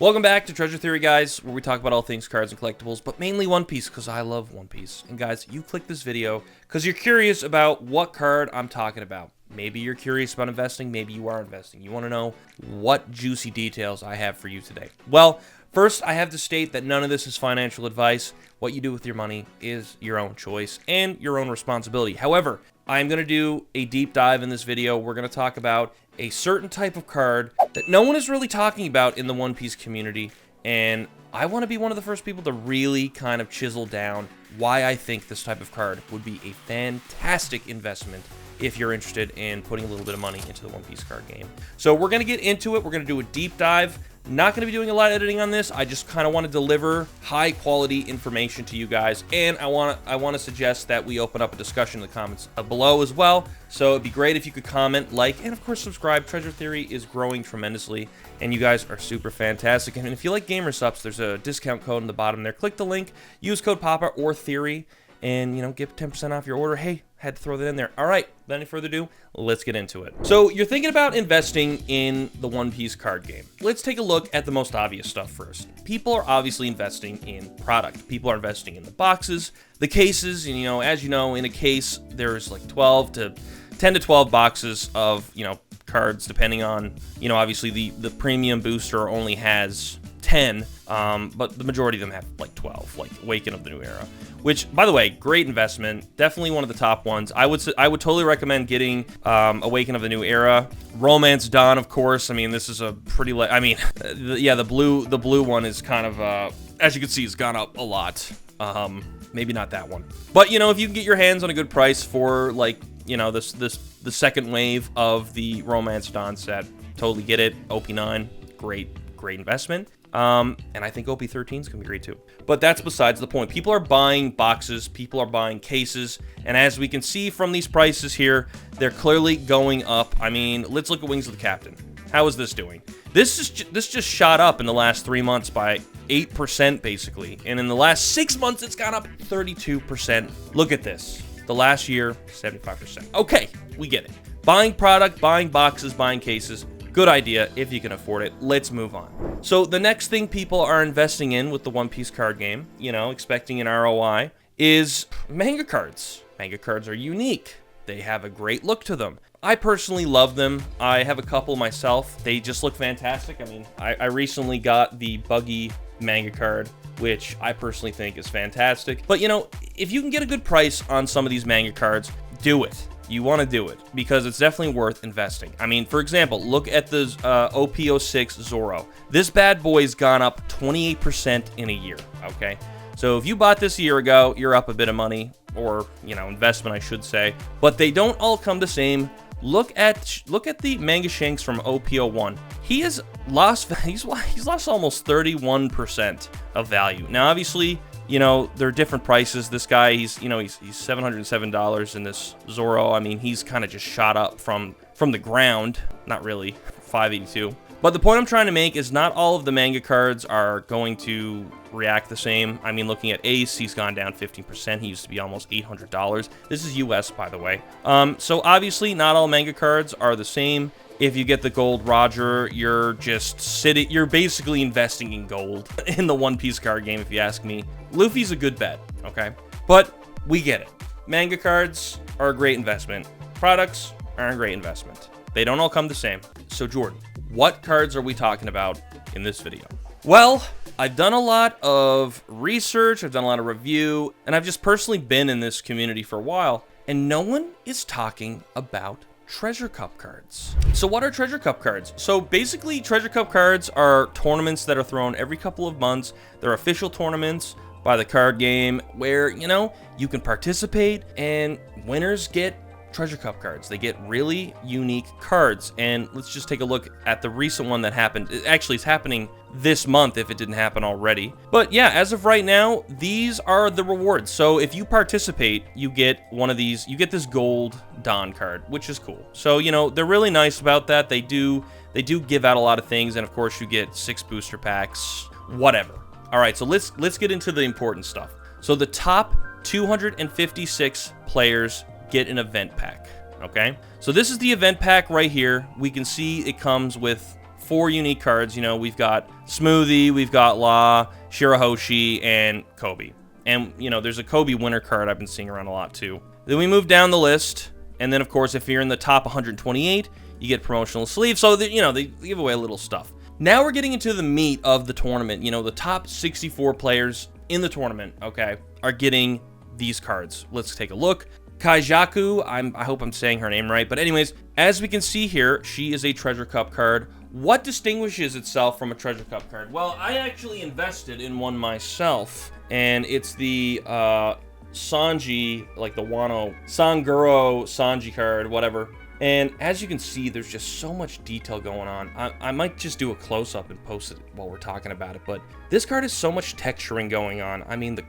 Welcome back to Treasure Theory, guys, where we talk about all things cards and collectibles, but mainly One Piece, because I love One Piece. And guys, you clicked this video because you're curious about what card I'm talking about. Maybe you're curious about investing, maybe you are investing. You want to know what juicy details I have for you today. Well, first, I have to state that none of this is financial advice. What you do with your money is your own choice and your own responsibility. However, I'm going to do a deep dive in this video. We're going to talk about a certain type of card that no one is really talking about in the One Piece community, and I want to be one of the first people to really kind of chisel down why I think this type of card would be a fantastic investment if you're interested in putting a little bit of money into the One Piece card game. So we're going to get into it. We're going to do a deep dive. Not going to be doing a lot of editing on this. I just kind of want to deliver high quality information to you guys, and I want to suggest that we open up a discussion in the comments below as well. So it'd be great if you could comment, like, and of course subscribe. Treasure Theory is growing tremendously, and you guys are super fantastic. And if you like Gamer Supps, there's a discount code in the bottom there. Click the link, use code PAPA or Theory, and get 10% off your order. Hey, had to throw that in there. All right, without any further ado, let's get into it. So you're thinking about investing in the One Piece card game. Let's take a look at the most obvious stuff first. People are obviously investing in product. People are investing in the boxes, the cases, and as you know, in a case, there's like 10 to 12 boxes of, cards, depending on, obviously the premium booster only has 10, but the majority of them have like 12, like Awaken of the New Era, which, by the way, great investment, definitely one of the top ones. I would totally recommend getting Awaken of the New Era. Romance Dawn, of course. I mean, this is a pretty, the blue one is kind of, as you can see, has gone up a lot. Maybe not that one, but if you can get your hands on a good price for the second wave of the Romance Dawn set, totally get it. OP9, great investment. And I think OP13 is going to be great too. But that's besides the point. People are buying boxes, people are buying cases, and as we can see from these prices here, they're clearly going up. I mean, let's look at Wings of the Captain. How is this doing? This just shot up in the last 3 months by 8% basically, and in the last 6 months it's gone up 32%. Look at this. The last year, 75%. Okay, we get it. Buying product, buying boxes, buying cases. Good idea if you can afford it. Let's move on. So the next thing people are investing in with the One Piece card game, expecting an ROI, is manga cards. Manga cards are unique. They have a great look to them. I personally love them. I have a couple myself. They just look fantastic. I mean, I recently got the Buggy manga card, which I personally think is fantastic. But if you can get a good price on some of these manga cards, do it. You want to do it because it's definitely worth investing. I mean, for example, look at the OP06 Zoro. This bad boy's gone up 28% in a year, okay? So if you bought this a year ago, you're up a bit of money, or, investment, I should say. But they don't all come the same. Look at the Manga Shanks from OP01. He's lost almost 31% of value. Now, obviously, there are different prices. This guy, he's $707 in this Zoro. I mean, he's kind of just shot up from the ground. Not really, $582. But the point I'm trying to make is not all of the manga cards are going to react the same. I mean, looking at Ace, he's gone down 15%. He used to be almost $800. This is US, by the way. So obviously, not all manga cards are the same. If you get the gold Roger, you're basically investing in gold in the One Piece card game, if you ask me. Luffy's a good bet, okay? But we get it. Manga cards are a great investment. Products are a great investment. They don't all come the same. So Jordan, what cards are we talking about in this video? Well, I've done a lot of research, I've done a lot of review, and I've just personally been in this community for a while, and no one is talking about Treasure Cup cards. So what are Treasure Cup cards? So basically, Treasure Cup cards are tournaments that are thrown every couple of months. They're official tournaments by the card game where, you can participate, and winners get Treasure Cup cards. They get really unique cards, and let's just take a look at the recent one that happened. Actually, it's happening this month if it didn't happen already. But yeah, as of right now, these are the rewards. So if you participate, you get one of these. You get this gold Dawn card, which is cool. So they're really nice about that. They do give out a lot of things, and of course you get 6 booster packs, whatever. All right, so let's get into the important stuff. So the top 256 players get an event pack, okay? So this is the event pack right here. We can see it comes with 4 unique cards. You know, we've got Smoothie, we've got La, Shirahoshi, and Kobe. And, you know, there's a Kobe winner card I've been seeing around a lot, too. Then we move down the list, and then, of course, if you're in the top 128, you get promotional sleeves. So, you know, they give away a little stuff. Now we're getting into the meat of the tournament. You know, the top 64 players in the tournament, okay, are getting these cards. Let's take a look. Kaijaku, I hope I'm saying her name right, but anyways, as we can see here, she is a Treasure Cup card. What distinguishes itself from a Treasure Cup card? Well, I actually invested in one myself, and it's the Sanji, like the Wano, Sanguro Sanji card, whatever. And as you can see, there's just so much detail going on. I might just do a close-up and post it while we're talking about it, but this card has so much texturing going on. I mean, the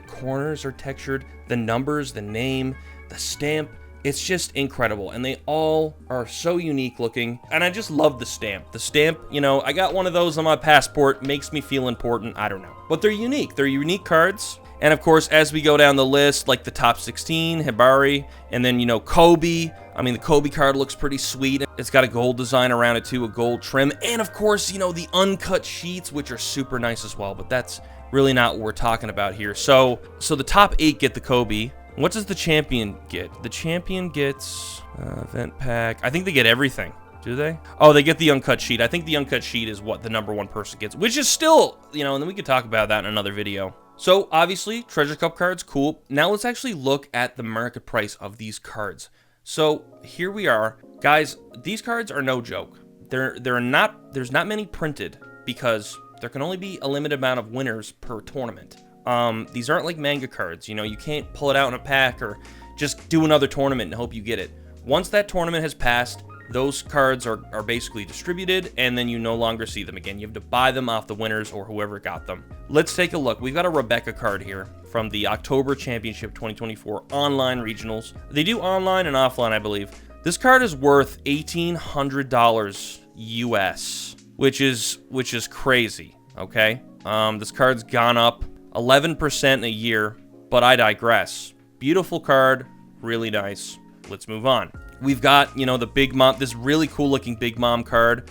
corners are textured, the numbers, the name, the stamp. It's just incredible, and they all are so unique looking, and I just love the stamp. The stamp, you know, I got one of those on my passport, makes me feel important, I don't know. But they're unique cards. And of course, as we go down the list, like the top 16, Hibari, and then, you know, Kobe. I mean, the Kobe card looks pretty sweet. It's got a gold design around it too, a gold trim. And of course, you know, the uncut sheets, which are super nice as well, but that's really not what we're talking about here. So the top 8 get the Kobe. What does the champion get? The champion gets event pack. I think they get everything. Do they? Oh, they get the uncut sheet. I think the uncut sheet is what the #1 person gets, which is still, you know, and then we could talk about that in another video. So obviously, Treasure Cup cards, cool. Now let's actually look at the market price of these cards. So here we are. Guys, these cards are no joke. There's not many printed because there can only be a limited amount of winners per tournament. These aren't like manga cards. You know, you can't pull it out in a pack or just do another tournament and hope you get it. Once that tournament has passed, those cards are basically distributed, and then you no longer see them again. You have to buy them off the winners or whoever got them. Let's take a look. We've got a Rebecca card here from the October Championship 2024 online regionals. They do online and offline, I believe. This card is worth $1,800 US, which is crazy, okay? This card's gone up 11% in a year, but I digress. Beautiful card, really nice. Let's move on. We've got, you know, the Big Mom, this really cool looking Big Mom card.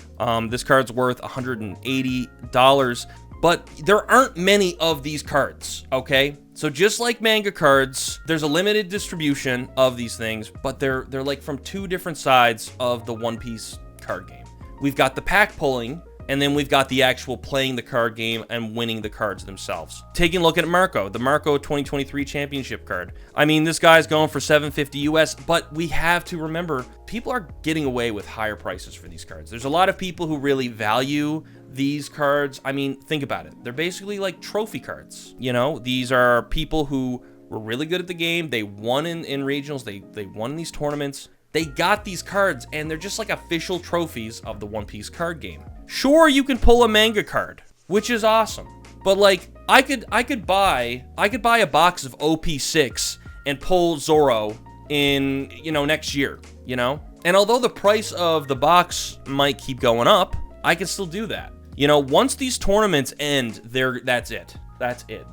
This card's worth $180, but there aren't many of these cards, okay? So just like manga cards, there's a limited distribution of these things, but they're like from 2 different sides of the One Piece card game. We've got the pack pulling, and then we've got the actual playing the card game and winning the cards themselves. Taking a look at Marco, the Marco 2023 championship card. I mean, this guy's going for $750 US, but we have to remember, people are getting away with higher prices for these cards. There's a lot of people who really value these cards. I mean, think about it. They're basically like trophy cards. You know, these are people who were really good at the game. They won in regionals. They won in these tournaments. They got these cards, and they're just like official trophies of the One Piece card game. Sure, you can pull a manga card, which is awesome. But like, I could buy a box of OP6 and pull Zoro in, you know, next year, you know? And although the price of the box might keep going up, I can still do that. You know, once these tournaments end, that's it. That's it.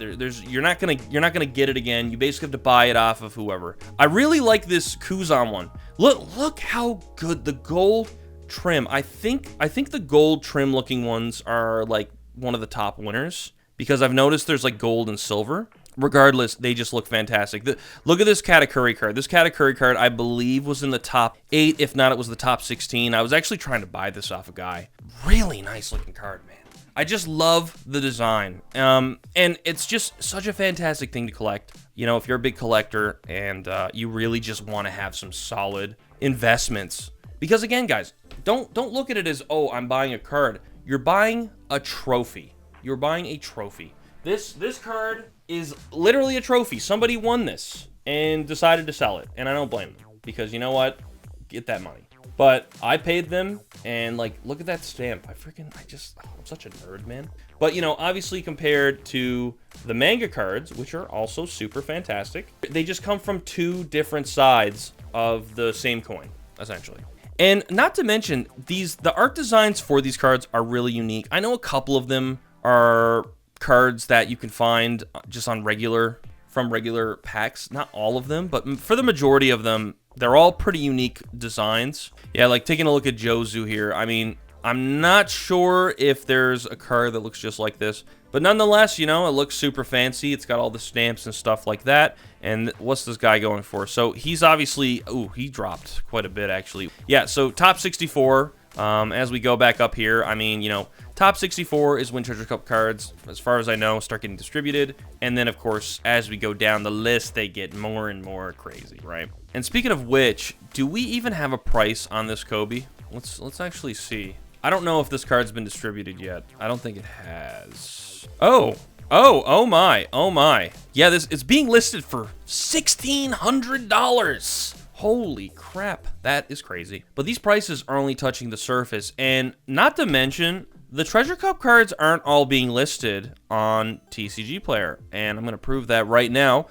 You're not gonna get it again. You basically have to buy it off of whoever. I really like this Kuzan one. Look how good the gold trim. I think the gold trim looking ones are like one of the top winners because I've noticed there's like gold and silver. Regardless, they just look fantastic. Look at this Katakuri card. This Katakuri card, I believe, was in the top 8. If not, it was the top 16. I was actually trying to buy this off a guy. Really nice looking card, man. I just love the design. And it's just such a fantastic thing to collect. You know, if you're a big collector and you really just want to have some solid investments. Because again, guys, don't look at it as, oh, I'm buying a card. You're buying a trophy. You're buying a trophy. This card is literally a trophy. Somebody won this and decided to sell it. And I don't blame them. Because you know what? Get that money. But I paid them, and like, look at that stamp. I'm such a nerd, man. But you know, obviously compared to the manga cards, which are also super fantastic, they just come from 2 different sides of the same coin, essentially. And not to mention, the art designs for these cards are really unique. I know a couple of them are cards that you can find just on from regular packs. Not all of them, but for the majority of them, they're all pretty unique designs. Yeah, like taking a look at Jozu here. I mean, I'm not sure if there's a card that looks just like this, but nonetheless, you know, it looks super fancy. It's got all the stamps and stuff like that. And what's this guy going for? So he's obviously, ooh, he dropped quite a bit actually. Yeah, so top 64. As we go back up here, I mean, you know, top 64 is when Treasure Cup cards, as far as I know, start getting distributed. And then, of course, as we go down the list, they get more and more crazy, right? And speaking of which, do we even have a price on this Kobe? Let's actually see. I don't know if this card's been distributed yet. I don't think it has. Oh my. Yeah, it's being listed for $1,600. Holy crap, that is crazy. But these prices are only touching the surface, and not to mention, the Treasure Cup cards aren't all being listed on TCG Player, and I'm going to prove that right now.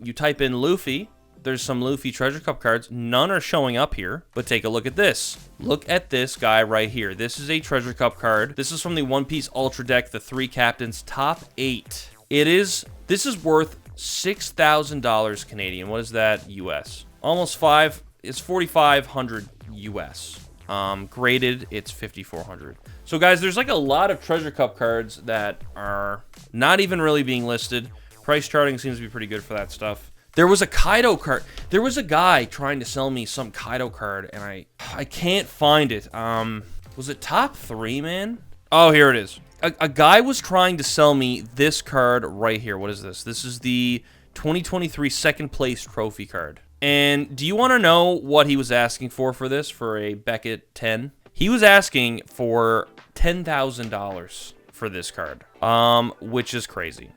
You type in Luffy, there's some Luffy Treasure Cup cards. None are showing up here, but take a look at this. Look at this guy right here. This is a Treasure Cup card. This is from the One Piece Ultra Deck, the 3 Captains, top 8. This is worth $6,000 Canadian. What is that US? Almost 5. It's 4,500 US. Graded, it's 5,400. So guys, there's like a lot of Treasure Cup cards that are not even really being listed. Price charting seems to be pretty good for that stuff. There was a Kaido card. There was a guy trying to sell me some Kaido card, and I can't find it. Was it top 3, man? Oh, here it is. A guy was trying to sell me this card right here. What is this? This is the 2023 second place trophy card. And do you want to know what he was asking for this, for a Beckett 10? He was asking for $10,000 for this card, which is crazy,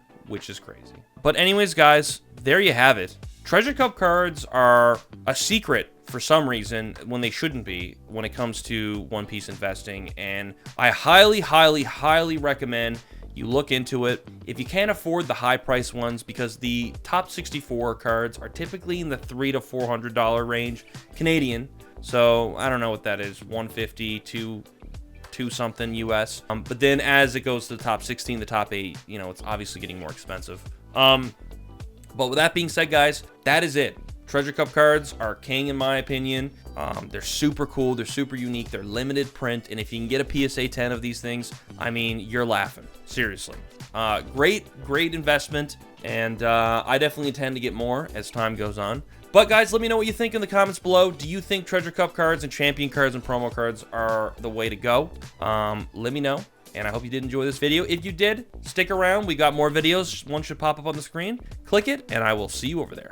But anyways, guys, there you have it. Treasure Cup cards are a secret for some reason when they shouldn't be when it comes to One Piece investing, and I highly recommend you look into it. If you can't afford the high price ones, because the top 64 cards are typically in the $300 to $400 range Canadian, so I don't know what that is, 150 to something US. But then as it goes to the top 16, the top 8, you know, it's obviously getting more expensive. But with that being said, guys, that is it. Treasure Cup cards are king in my opinion. They're super cool, they're super unique, they're limited print, and if you can get a PSA 10 of these things, I mean, you're laughing. Seriously. Great investment, and I definitely intend to get more as time goes on. But guys, let me know what you think in the comments below. Do you think Treasure Cup cards and Champion cards and promo cards are the way to go? Let me know. And I hope you did enjoy this video. If you did, stick around. We got more videos. One should pop up on the screen. Click it, and I will see you over there.